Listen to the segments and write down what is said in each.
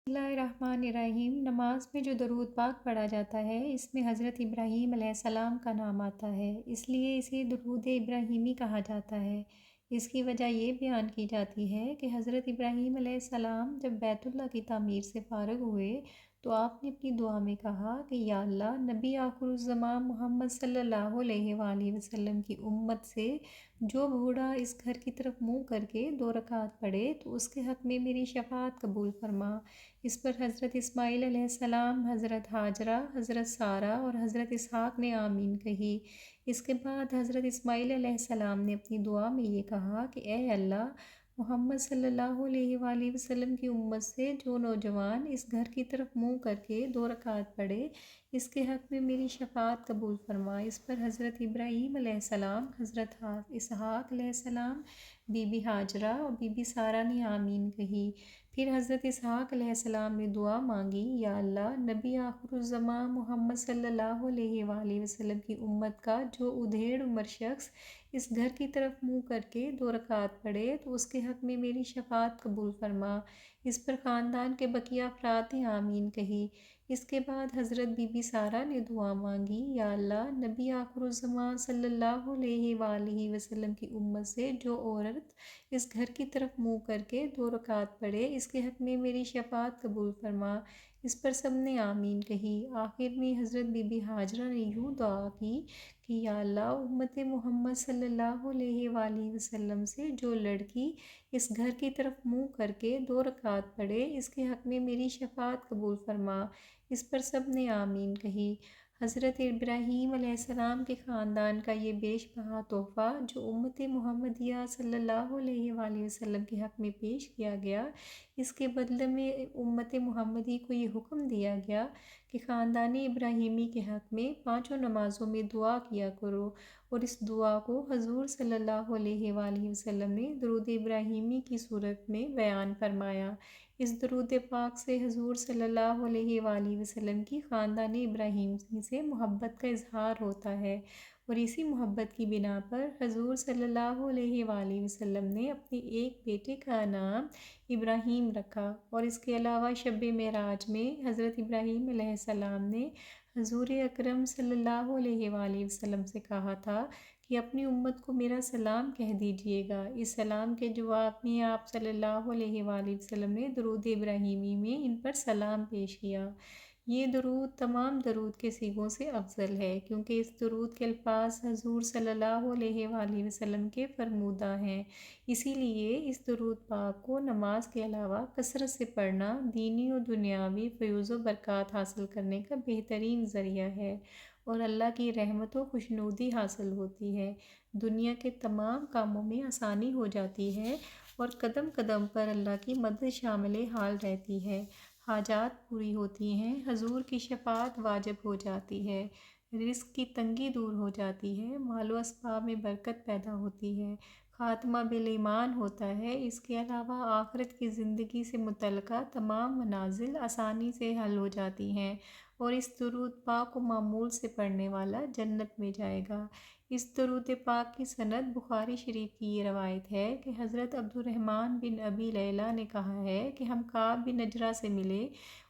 بسم اللہ الرحمن الرحیم۔ نماز میں جو درود پاک پڑھا جاتا ہے اس میں حضرت ابراہیم علیہ السلام کا نام آتا ہے، اس لیے اسے درود ابراہیمی کہا جاتا ہے۔ اس کی وجہ یہ بیان کی جاتی ہے کہ حضرت ابراہیم علیہ السلام جب بیت اللہ کی تعمیر سے فارغ ہوئے تو آپ نے اپنی دعا میں کہا کہ یا اللہ، نبی آخر الزمان محمد صلی اللہ علیہ وآلہ وسلم کی امت سے جو بوڑھا اس گھر کی طرف منہ کر کے 2 رکعت پڑھے تو اس کے حق میں میری شفاعت قبول فرما۔ اس پر حضرت اسماعیل علیہ السلام، حضرت ہاجرہ، حضرت سارہ اور حضرت اسحاق نے آمین کہی۔ اس کے بعد حضرت اسماعیل علیہ السلام نے اپنی دعا میں یہ کہا کہ اے اللہ، محمد صلی اللہ علیہ وآلہ وسلم کی امت سے جو نوجوان اس گھر کی طرف منہ کر کے 2 رکعت پڑھے اس کے حق میں میری شفاعت قبول فرما۔ اس پر حضرت ابراہیم علیہ السلام، حضرت اسحاق علیہ السلام، بی بی ہاجرہ اور بی بی سارہ نے آمین کہی۔ پھر حضرت اسحاق علیہ السلام نے دعا مانگی، یا اللہ، نبی آخر الزمان محمد صلی اللہ علیہ وآلہ وسلم کی امت کا جو ادھیڑ عمر شخص اس گھر کی طرف منہ کر کے 2 رکعت پڑھے تو اس کے حق میں میری شفاعت قبول فرما۔ اس پر خاندان کے بقیہ افراد نے آمین کہی۔ اس کے بعد حضرت بی بی سارہ نے دعا مانگی، یا اللہ، نبی آخر الزمان صلی اللہ علیہ وآلہ وسلم کی امت سے جو عورت اس گھر کی طرف منہ کر کے 2 رکعت پڑھے اس کے حق میں میری شفاعت قبول فرما۔ اس پر سب نے آمین کہی۔ آخر میں حضرت بی بی ہاجرہ نے یوں دعا کی کہ یا اللہ، امت محمد صلی اللہ علیہ وآلہ وسلم سے جو لڑکی اس گھر کی طرف منہ کر کے 2 رکعت پڑھے اس کے حق میں میری شفاعت قبول فرما۔ اس پر سب نے آمین کہی۔ حضرت ابراہیم علیہ السلام کے خاندان کا یہ بیش بہا تحفہ جو امت محمدیہ صلی اللہ علیہ وآلہ وسلم کے حق میں پیش کیا گیا، اس کے بدلے میں امت محمدی کو یہ حکم دیا گیا کہ خاندان ابراہیمی کے حق میں 5 نمازوں میں دعا کیا کرو، اور اس دعا کو حضور صلی اللہ علیہ وآلہ وسلم نے درود ابراہیمی کی صورت میں بیان فرمایا۔ اس درود پاک سے حضور صلی اللہ علیہ وآلہ وسلم کی خاندان ابراہیمی سے محبت کا اظہار ہوتا ہے، اور اسی محبت کی بنا پر حضور صلی اللہ علیہ وآلہ وسلم نے اپنے ایک بیٹے کا نام ابراہیم رکھا۔ اور اس کے علاوہ شب معراج میں حضرت ابراہیم علیہ السلام نے حضور اکرم صلی اللہ علیہ وآلہ وسلم سے کہا تھا کہ اپنی امت کو میرا سلام کہہ دیجیے گا۔ اس سلام کے جواب میں آپ صلی اللہ علیہ وآلہ وسلم نے درود ابراہیمی میں ان پر سلام پیش کیا۔ یہ درود تمام درود کے صیغوں سے افضل ہے، کیونکہ اس درود کے الفاظ حضور صلی اللہ علیہ وآلہ وسلم کے فرمودہ ہیں۔ اسی لیے اس درود پاک کو نماز کے علاوہ کثرت سے پڑھنا دینی و دنیاوی فیوز و برکات حاصل کرنے کا بہترین ذریعہ ہے، اور اللہ کی رحمت و خوشنودی حاصل ہوتی ہے، دنیا کے تمام کاموں میں آسانی ہو جاتی ہے، اور قدم قدم پر اللہ کی مدد شامل حال رہتی ہے، حاجات پوری ہوتی ہیں، حضور کی شفاعت واجب ہو جاتی ہے، رزق کی تنگی دور ہو جاتی ہے، مال و اسباب میں برکت پیدا ہوتی ہے، خاتمہ بالایمان ہوتا ہے۔ اس کے علاوہ آخرت کی زندگی سے متعلقہ تمام منازل آسانی سے حل ہو جاتی ہیں، اور اس درود پاک کو معمول سے پڑھنے والا جنت میں جائے گا۔ اس درود پاک کی سند بخاری شریف کی یہ روایت ہے کہ حضرت عبد الرحمن بن ابی لیلہ نے کہا ہے کہ ہم کعب بن عجرہ سے ملے،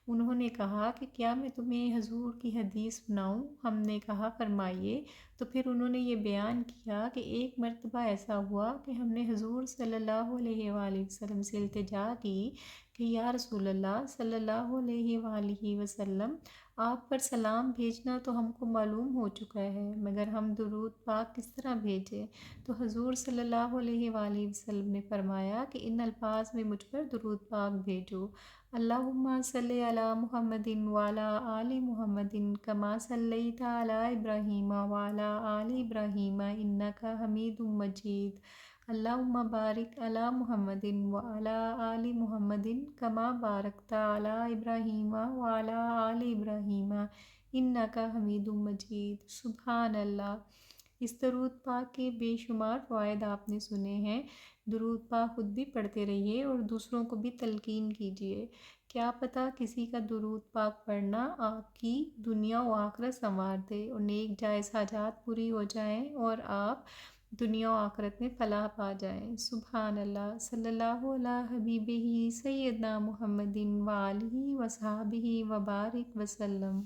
انہوں نے کہا کہ کیا میں تمہیں حضور کی حدیث سناؤں؟ ہم نے کہا فرمائیے۔ تو پھر انہوں نے یہ بیان کیا کہ ایک مرتبہ ایسا ہوا کہ ہم نے حضور صلی اللہ علیہ وآلہ وسلم سے التجا کی کہ یا رسول اللہ صلی اللہ علیہ وآلہ وسلم، آپ پر سلام بھیجنا تو ہم کو معلوم ہو چکا ہے، مگر ہم درود پاک کس طرح بھیجیں؟ تو حضور صلی اللہ علیہ وآلہ وسلم نے فرمایا کہ ان الفاظ میں مجھ پر درود پاک بھیجو، اللہم صلی علی محمد وعلی آل محمد کما صلیت علی ابراہیم وعلی آل ابراہیم انک حمید مجید، اللہم بارک علی محمد وعلی آل محمد کما بارکت علی ابراہیم وعلی آل ابراہیم انک حمید مجید۔ سبحان اللہ۔ اس درود پاک کے بے شمار فوائد آپ نے سنے ہیں۔ درود پاک خود بھی پڑھتے رہیے اور دوسروں کو بھی تلقین کیجیے۔ کیا پتہ کسی کا درود پاک پڑھنا آپ کی دنیا و آخرت سنوار دے، اور نیک جائز حاجات پوری ہو جائیں، اور آپ دنیا و آخرت میں فلاح پا جائیں۔ سبحان اللہ، صلی اللہ علی حبیبہ سیدنا محمد و آلہ و صحابہ و بارک وسلم۔